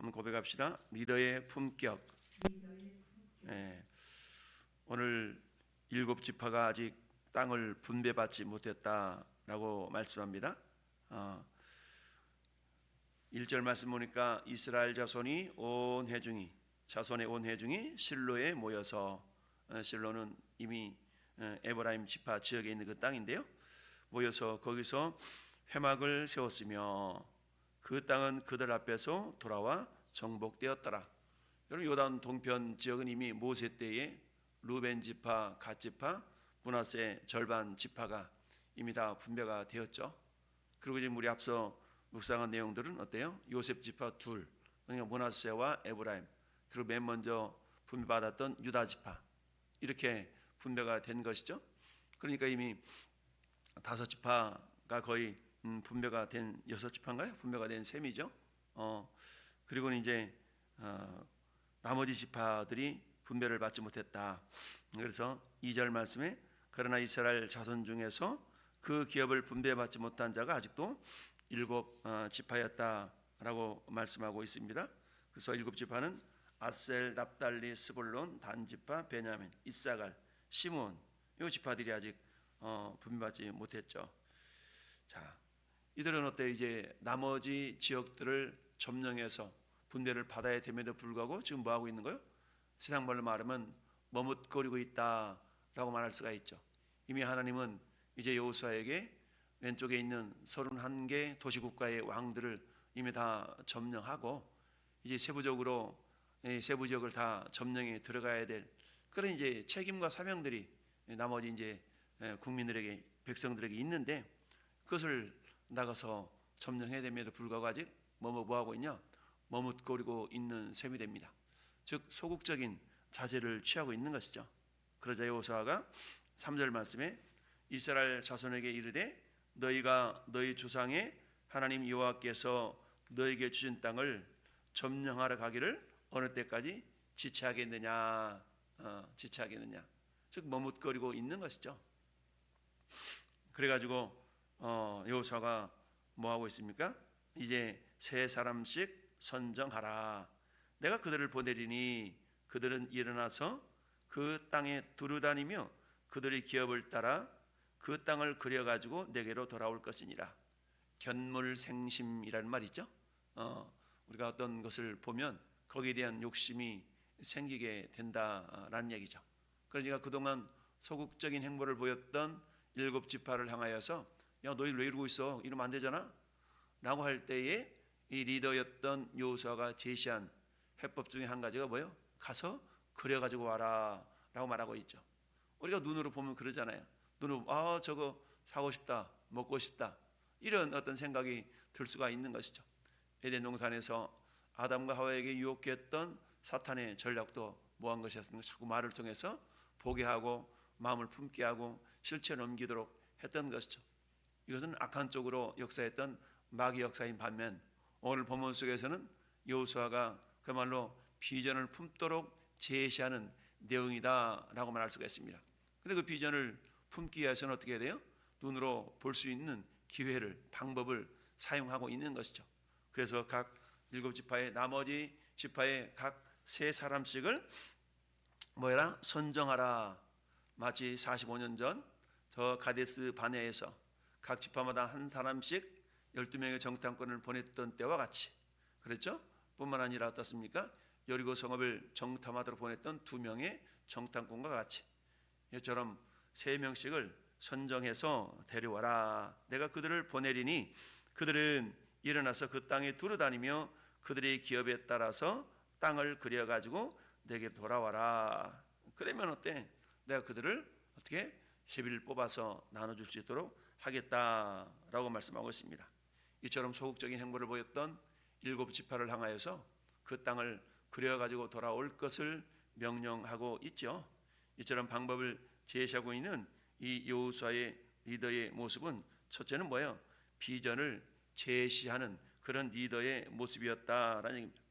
한번 고백합시다. 리더의 품격. 예, 오늘 7지파가 아직 땅을 분배받지 못했다라고 말씀합니다. 1절 말씀 보니까 이스라엘 자손의 온 회중이 실로에 모여서, 실로는 이미 에브라임 지파 지역에 있는 그 땅인데요, 모여서 거기서 회막을 세웠으며 그 땅은 그들 앞에서 돌아와 정복되었더라. 여러분, 요단 동편 지역은 이미 모세 때에 루벤 지파, 갓 지파, 므낫세 절반 지파가 이미 다 분배가 되었죠. 그리고 지금 우리 앞서 묵상한 내용들은 어때요? 요셉 지파 둘, 그러니까 므낫세와 에브라임, 그리고 맨 먼저 분배받았던 유다 지파, 이렇게 분배가 된 것이죠. 그러니까 이미 5지파가 거의 분배가 된 6지파인가요? 분배가 된 셈이죠. 그리고는 이제 나머지 지파들이 분배를 받지 못했다. 그래서 2절 말씀에 그러나 이스라엘 자손 중에서 그 기업을 분배받지 못한 자가 아직도 7지파였다라고 말씀하고 있습니다. 그래서 7지파는 아셀, 납달리, 스불론, 단 지파, 베냐민, 이사갈, 시므온, 이 지파들이 아직 분배받지 못했죠. 자, 이들은 어때? 이제 나머지 지역들을 점령해서 분배를 받아야 됨에도 불구하고 지금 뭐 하고 있는 거예요? 세상 말로 말하면 머뭇거리고 있다라고 말할 수가 있죠. 이미 하나님은 이제 여호수아에게 왼쪽에 있는 31개 도시국가의 왕들을 이미 다 점령하고 이제 세부적으로 세부 지역을 다 점령해 들어가야 될 그런 이제 책임과 사명들이 나머지 이제 국민들에게, 백성들에게 있는데, 그것을 나가서 점령해야 됨에도 불구하고 아직 뭐 하고 있냐? 머뭇거리고 있는 셈이 됩니다. 즉 소극적인 자세를 취하고 있는 것이죠. 그러자 여호수아가 3절 말씀에 이스라엘 자손에게 이르되 너희가 너희 조상의 하나님 여호와께서 너희에게 주신 땅을 점령하러 가기를 어느 때까지 지체하겠느냐. 즉 머뭇거리고 있는 것이죠. 그래가지고 여호수아가 뭐 하고 있습니까? 이제 세 사람씩 선정하라. 내가 그들을 보내리니 그들은 일어나서 그 땅에 두루다니며 그들의 기업을 따라 그 땅을 그려가지고 내게로 돌아올 것이니라. 견물생심이라는 말이죠. 우리가 어떤 것을 보면 거기에 대한 욕심이 생기게 된다라는 얘기죠. 그러니까 그동안 소극적인 행보를 보였던 7지파를 향하여서 야, 너희들 왜 이러고 있어? 이러면 안 되잖아? 라고 할 때에 이 리더였던 여호수아가 제시한 해법 중에 한 가지가 뭐예요? 가서 그려가지고 와라 라고 말하고 있죠. 우리가 눈으로 보면 그러잖아요. 눈으로 저거 사고 싶다, 먹고 싶다, 이런 어떤 생각이 들 수가 있는 것이죠. 에덴 동산에서 아담과 하와에게 유혹했던 사탄의 전략도 뭐한 것이었습니까? 자꾸 말을 통해서 보게 하고 마음을 품게 하고 실체 넘기도록 했던 것이죠. 이것은 악한 쪽으로 역사했던 마귀 역사인 반면 오늘 본문 속에서는 여호수아가 그야말로 비전을 품도록 제시하는 내용이다라고 말할 수가 있습니다. 그런데 그 비전을 품기 위해서는 어떻게 해야 돼요? 눈으로 볼 수 있는 기회를, 방법을 사용하고 있는 것이죠. 그래서 각 7지파의 나머지 지파의 각 3사람씩을 뭐해라? 선정하라. 마치 45년 전 저 가데스 바네에서 각 지파마다 한 사람씩 12명의 정탐꾼을 보냈던 때와 같이, 그랬죠? 뿐만 아니라 어떻습니까? 여리고 성읍을 정탐하도록 보냈던 2명의 정탐꾼과 같이 이처럼 3명씩을 선정해서 데려와라. 내가 그들을 보내리니 그들은 일어나서 그 땅에 두루다니며 그들의 기업에 따라서 땅을 그려가지고 내게 돌아와라. 그러면 어때? 내가 그들을 어떻게 10일 뽑아서 나눠줄 수 있도록 하겠다라고 말씀하고 있습니다. 이처럼 소극적인 행보를 보였던 7지파를 향하여서 그 땅을 그려가지고 돌아올 것을 명령하고 있죠. 이처럼 방법을 제시하고 있는 이 여호수아의 리더의 모습은 첫째는 뭐예요? 비전을 제시하는 그런 리더의 모습이었다라는 얘기입니다.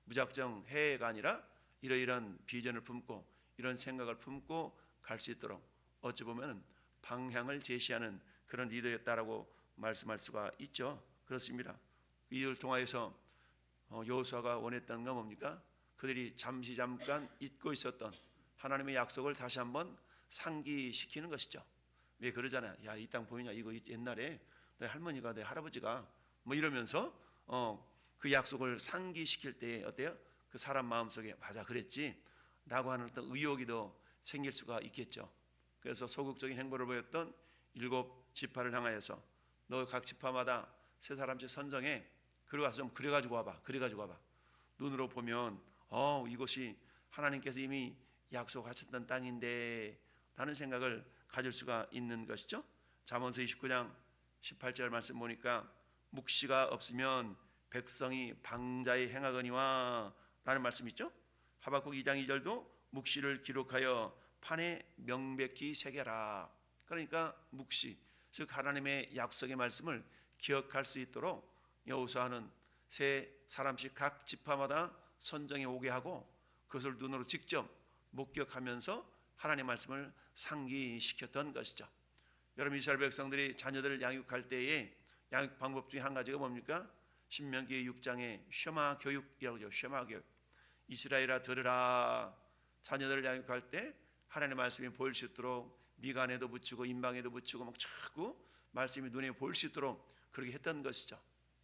무작정 해가 아니라 이러이러한 비전을 품고 이런 생각을 품고 갈 수 있도록 어찌 보면 방향을 제시하는 그런 리더였다라고 말씀할 수가 있죠. 그렇습니다. 이를 통하여서 여호수아가 원했던 건 뭡니까? 그들이 잠깐 잊고 있었던 하나님의 약속을 다시 한번 상기시키는 것이죠. 왜 그러잖아요. 야, 이 땅 보이냐? 이거 옛날에 내 할머니가 내 할아버지가 뭐 이러면서 그 약속을 상기시킬 때 어때요? 그 사람 마음속에 맞아 그랬지 라고 하는 어떤 의혹이 더 생길 수가 있겠죠. 그래서 소극적인 행보를 보였던 7지파를 향하여서 너 각 지파마다 3사람씩 선정해. 그리고 가서 좀 그려가지고 와봐. 눈으로 보면 이것이 하나님께서 이미 약속하셨던 땅인데 라는 생각을 가질 수가 있는 것이죠. 잠언서 29장 18절 말씀 보니까 묵시가 없으면 백성이 방자에 행하거니와 라는 말씀이 있죠. 하박국 2장 2절도 묵시를 기록하여 판에 명백히 새겨라. 그러니까 묵시, 즉 하나님의 약속의 말씀을 기억할 수 있도록 여호수아는 3사람씩 각 지파마다 선정해 오게 하고 그것을 눈으로 직접 목격하면서 하나님의 말씀을 상기시켰던 것이죠. 여러분, 이스라엘 백성들이 자녀들을 양육할 때에 양육 방법 중에 한 가지가 뭡니까? 신명기 6장의 쉐마 교육이라고 하죠. 쉐마 교육. 이스라엘아 들으라. 자녀들을 양육할 때 하나님의 말씀이 보일 수 있도록 미간에도 붙이고 임방에도 붙이고 막 자꾸 말씀이 눈에 보일 수 있도록 그렇게 했던 것이죠.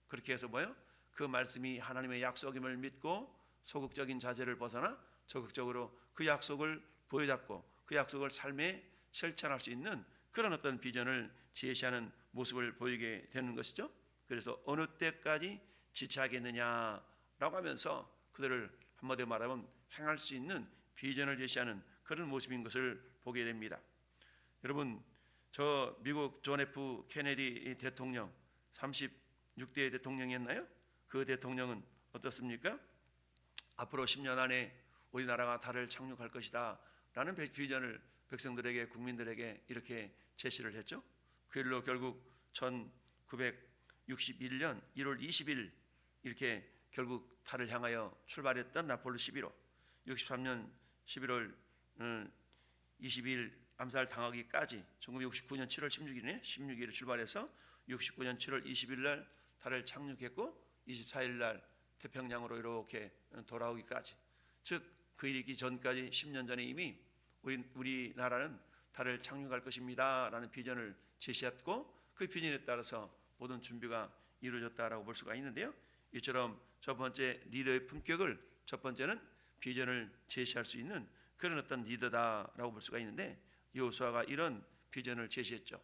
그렇게 해서 뭐요? 그 말씀이 하나님의 약속임을 믿고 소극적인 자세를 벗어나 적극적으로 그 약속을 부여잡고 그 약속을 삶에 실천할 수 있는 그런 어떤 비전을 제시하는 모습을 보이게 되는 것이죠. 그래서 어느 때까지 지체하겠느냐라고 하면서 그들을 한마디로 말하면 행할 수 있는 비전을 제시하는 그런 모습인 것을 보게 됩니다. 여러분, 저 미국 존 F 케네디 대통령 36대 대통령이었나요? 그 대통령은 어떻습니까? 앞으로 10년 안에 우리나라가 달을 착륙할 것이다 라는 비전을 백성들에게 국민들에게 이렇게 제시를 했죠. 그 일로 결국 1961년 1월 20일 이렇게 결국 달을 향하여 출발했던 아폴로 11호 63년 11월 22일 암살 당하기까지 1969년 7월 16일에 출발해서 69년 7월 20일 날 달을 착륙했고 24일 날 태평양으로 이렇게 돌아오기까지, 즉 그 일이 있기 전까지 10년 전에 이미 우리나라는 달을 착륙할 것입니다 라는 비전을 제시했고 그 비전에 따라서 모든 준비가 이루어졌다라고 볼 수가 있는데요. 이처럼 첫 번째 리더의 품격을, 첫 번째는 비전을 제시할 수 있는 그런 어떤 리더다라고 볼 수가 있는데 여호수아가 이런 비전을 제시했죠.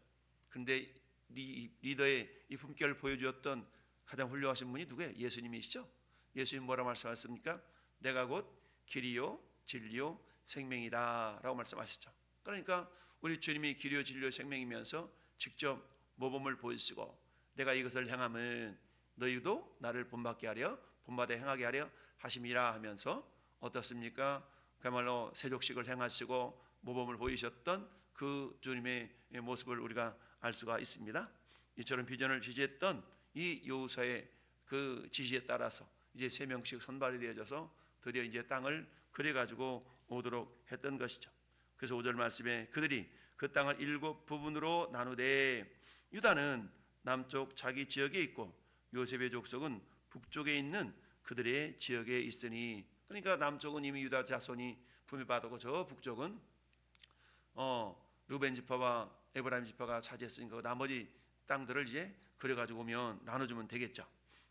그런데 리더의 이 품격을 보여주었던 가장 훌륭하신 분이 누구예요? 예수님이시죠. 예수님 뭐라고 말씀하셨습니까? 내가 곧 길이요 진리요 생명이다 라고 말씀하셨죠. 그러니까 우리 주님이 길이요 진리요 생명이면서 직접 모범을 보이시고 내가 이것을 행하면 너희도 나를 본받게 하려 본받아 행하게 하려 하심이라 하면서 어떻습니까? 그야말로 세족식을 행하시고 모범을 보이셨던 그 주님의 모습을 우리가 알 수가 있습니다. 이처럼 비전을 지지했던 이 여호수아의 그 지시에 따라서 이제 3명씩 선발이 되어져서 드디어 이제 땅을 그려가지고 오도록 했던 것이죠. 그래서 5절 말씀에 그들이 그 땅을 7부분으로 나누되 유다는 남쪽 자기 지역에 있고 요셉의 족속은 북쪽에 있는 그들의 지역에 있으니, 그러니까 남쪽은 이미 유다 자손이 분배받았고 저 북쪽은 루벤 지파와 에브라임 지파가 차지했으니까 나머지 땅들을 이제 그려가지고 오면 나눠주면 되겠죠.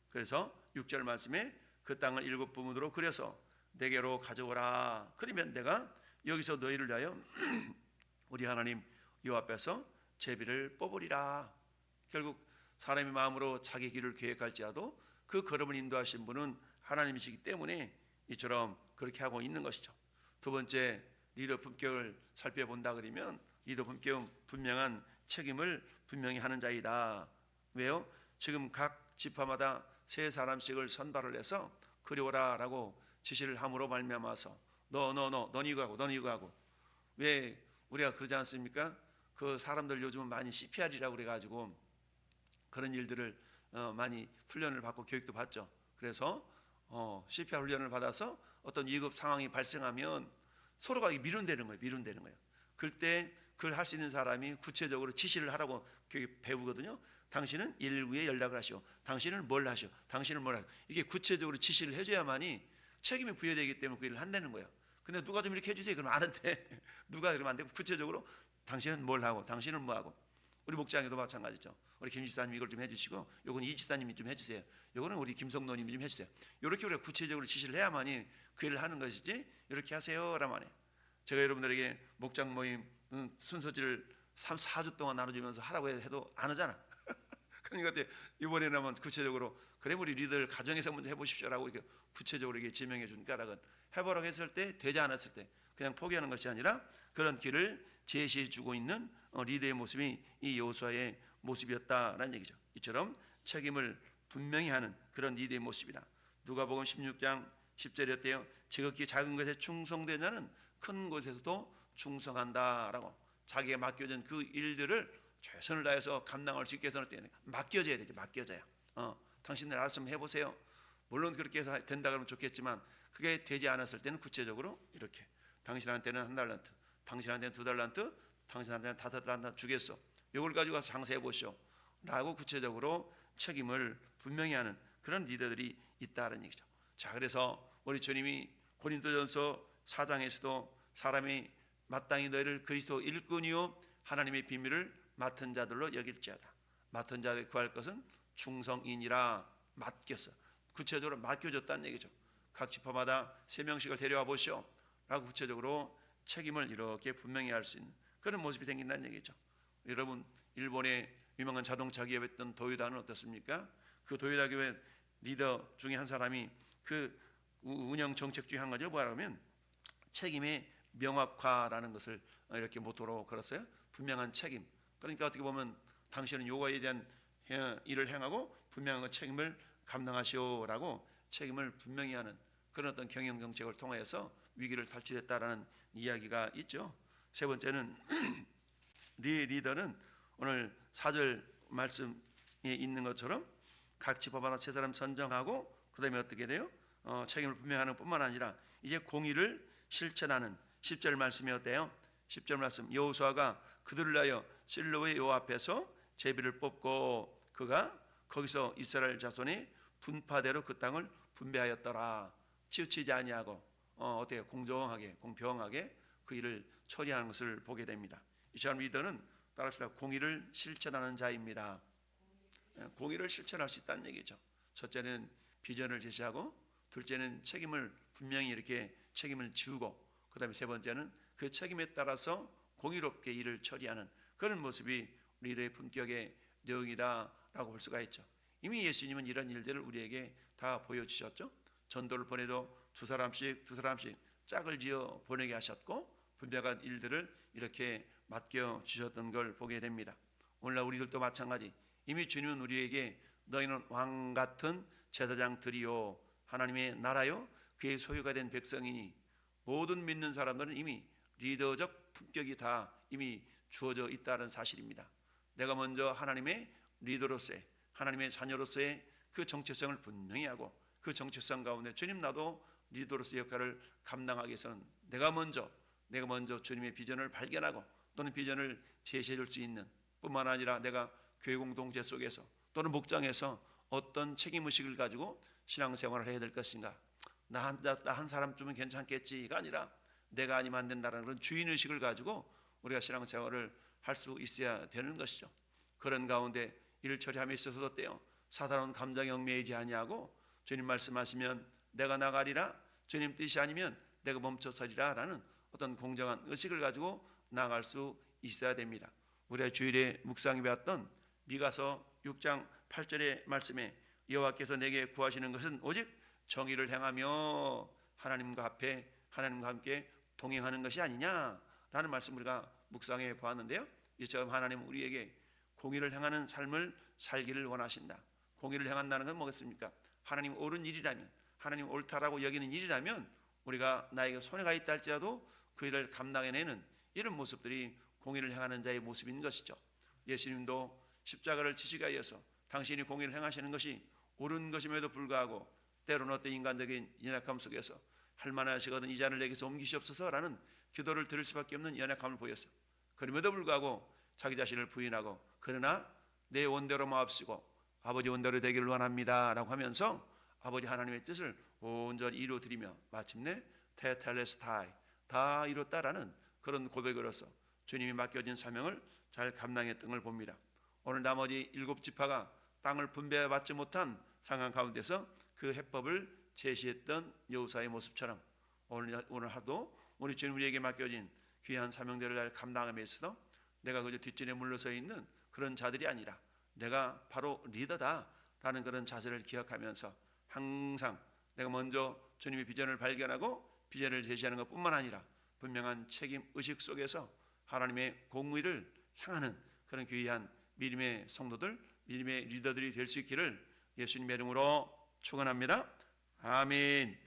그래서 6절 말씀에 그 땅을 7부분으로 그려서 내게로 가져오라. 그러면 내가 여기서 너희를 위하여 우리 하나님 여호와 앞에서 제비를 뽑으리라. 결국 사람의 마음으로 자기 길을 계획할지라도 그 걸음을 인도하신 분은 하나님이시기 때문에 이처럼 그렇게 하고 있는 것이죠. 두 번째 리더 품격을 살펴본다 그러면 리더 품격은 분명한 책임을 분명히 하는 자이다. 왜요? 지금 각 지파마다 3사람씩을 선발을 해서 그려오라라고 지시를 함으로 말미암아서 넌 이거 하고 왜 우리가 그러지 않습니까? 그 사람들 요즘은 많이 CPR이라고 그래가지고 그런 일들을 많이 훈련을 받고 교육도 받죠. 그래서 CPR 훈련을 받아서 어떤 위급 상황이 발생하면 서로가 미룬다는 거예요. 그때 그걸 할 수 있는 사람이 구체적으로 지시를 하라고 배우거든요. 당신은 119에 연락을 하시오. 당신은 뭘 하시오. 당신은 뭘 하시오. 이게 구체적으로 지시를 해줘야만이 책임이 부여되기 때문에 그 일을 한다는 거예요. 근데 누가 좀 이렇게 해주세요. 그러면 안 한대. 누가 그러면 안 되고 구체적으로 당신은 뭘 하고 당신은 뭐 하고. 우리 목장에도 마찬가지죠. 우리 김 집사님 이걸 좀 해주시고, 요건 이 집사님이 좀 해주세요. 요거는 우리 김성노님이 좀 해주세요. 이렇게 우리가 구체적으로 지시를 해야만이 그 일을 하는 것이지, 이렇게 하세요라고 하네요. 제가 여러분들에게 목장 모임 순서지를 4주 동안 나눠주면서 하라고 해도 안 하잖아. 그러니까 이번에는 한번 구체적으로, 그래 우리 리더를 가정에서 먼저 해보십시오라고 이렇게 구체적으로 이렇게 지명해 준 까닭은, 해보라고 했을 때 되지 않았을 때 그냥 포기하는 것이 아니라 그런 길을 제시해 주고 있는 리더의 모습이 이 여호수아의 모습이었다라는 얘기죠. 이처럼 책임을 분명히 하는 그런 리더의 모습이다. 누가복음 16장 10절이었대요. 지극히 작은 것에 충성된 자는 큰 곳에서도 충성한다라고. 자기가 맡겨진 그 일들을 최선을 다해서 감당할 수 있게 해서는 맡겨져야 되죠. 맡겨져야. 당신들 알아서 좀 해보세요. 물론 그렇게 해서 된다 그러면 좋겠지만, 그게 되지 않았을 때는 구체적으로 이렇게, 당신한테는 1달란트, 당신한테는 2달란트, 당신한테는 5달란트 주겠어. 이걸 가지고 가서 장사해 보시오 라고 구체적으로 책임을 분명히 하는 그런 리더들이 있다는 얘기죠. 자, 그래서 우리 주님이 고린도전서 4장에서도 사람이 마땅히 너희를 그리스도 일꾼이요 하나님의 비밀을 맡은 자들로 여길지어다. 맡은 자들 구할 것은 충성인이라. 맡겼어. 구체적으로 맡겨줬다는 얘기죠. 각 지파마다 3명씩을 데려와 보시오 라고 구체적으로 책임을 이렇게 분명히 할 수 있는 그런 모습이 생긴다는 얘기죠. 여러분, 일본의 유명한 자동차 기업이었던 도요다는 어떻습니까? 그 도요다 기업의 리더 중에 한 사람이 그 운영 정책 중에 한 가지가 뭐라고 하면 책임의 명확화라는 것을 이렇게 모토로 걸었어요. 분명한 책임. 그러니까 어떻게 보면 당신은 요거에 대한 일을 행하고 분명한 책임을 감당하시오라고 책임을 분명히 하는 그런 어떤 경영 정책을 통해서 위기를 탈출했다라는 이야기가 있죠. 세 번째는 리더는 오늘 4절 말씀에 있는 것처럼 각 지파마다 세 사람 선정하고 그 다음에 어떻게 돼요? 책임을 분명하는 뿐만 아니라 이제 공의를 실천하는 10절 말씀이 어때요? 10절 말씀, 여호수아가 그들을 위하여 실로의 요 앞에서 제비를 뽑고 그가 거기서 이스라엘 자손의 분파대로 그 땅을 분배하였더라. 치우치지 아니하고 어때요? 공정하게 공평하게 그 일을 처리하는 것을 보게 됩니다. 이처럼 리더는 따라합시다. 공의를 실천하는 자입니다. 공의를 실천할 수 있다는 얘기죠. 첫째는 비전을 제시하고, 둘째는 책임을 분명히 이렇게 책임을 지우고, 그 다음에 세 번째는 그 책임에 따라서 공의롭게 일을 처리하는 그런 모습이 리더의 품격의 내용이다라고 볼 수가 있죠. 이미 예수님은 이런 일들을 우리에게 다 보여주셨죠. 전도를 보내도 두 사람씩 짝을 지어 보내게 하셨고, 분명한 일들을 이렇게 맡겨주셨던 걸 보게 됩니다. 오늘날 우리들도 마찬가지. 이미 주님은 우리에게 너희는 왕같은 제사장들이요 하나님의 나라요 그의 소유가 된 백성이니, 모든 믿는 사람들은 이미 리더적 품격이 다 이미 주어져 있다는 사실입니다. 내가 먼저 하나님의 리더로서의, 하나님의 자녀로서의 그 정체성을 분명히 하고, 그 정체성 가운데 주님 나도 리더로서의 역할을 감당하기 위해서는 내가 먼저 주님의 비전을 발견하고 또는 비전을 제시해 줄 수 있는 뿐만 아니라 내가 교회 공동체 속에서 또는 목장에서 어떤 책임의식을 가지고 신앙생활을 해야 될 것인가. 나 한 사람쯤은 괜찮겠지가 아니라 내가 아니면 안 된다는 그런 주인의식을 가지고 우리가 신앙생활을 할 수 있어야 되는 것이죠. 그런 가운데 일 처리함에 있어서도 어때요? 사단은 감정에 얽매이지 아니하고 주님 말씀하시면 내가 나가리라, 주님 뜻이 아니면 내가 멈춰서리라 라는 어떤 공정한 의식을 가지고 나아갈 수 있어야 됩니다. 우리가 주일에 묵상해 배웠던 미가서 6장 8절의 말씀에 여호와께서 내게 구하시는 것은 오직 정의를 행하며 하나님과 함께 동행하는 것이 아니냐라는 말씀 우리가 묵상해 보았는데요. 이처럼 하나님은 우리에게 공의를 행하는 삶을 살기를 원하신다. 공의를 행한다는 건 뭐겠습니까? 하나님 옳은 일이라면, 하나님 옳다라고 여기는 일이라면 우리가 나에게 손해가 있다 할지라도 그 일을 감당해내는 이런 모습들이 공의를 행하는 자의 모습인 것이죠. 예수님도 십자가를 지시기 위해서 당신이 공의를 행하시는 것이 옳은 것임에도 불구하고 때로는 어떤 인간적인 연약함 속에서 할 만하시거든 이 잔을 내게서 옮기시옵소서라는 기도를 드릴 수밖에 없는 연약함을 보였어요. 그럼에도 불구하고 자기 자신을 부인하고 그러나 내 원대로 마옵시고 아버지 원대로 되기를 원합니다 라고 하면서 아버지 하나님의 뜻을 온전히 이루어드리며 마침내 테텔레스타이, 다 이뤘다라는 그런 고백으로서 주님이 맡겨진 사명을 잘 감당했던 걸 봅니다. 오늘 나머지 7지파가 땅을 분배받지 못한 상황 가운데서 그 해법을 제시했던 여호수아의 모습처럼 오늘 하도 우리 주님 우리에게 맡겨진 귀한 사명대를 잘 감당함에 있어서 내가 그저 뒷전에 물러서 있는 그런 자들이 아니라 내가 바로 리더다라는 그런 자세를 기억하면서 항상 내가 먼저 주님의 비전을 발견하고 비전을 제시하는 것뿐만 아니라 분명한 책임 의식 속에서 하나님의 공의를 향하는 그런 귀한 믿음의 성도들, 믿음의 리더들이 될 수 있기를 예수님의 이름으로 축원합니다. 아멘.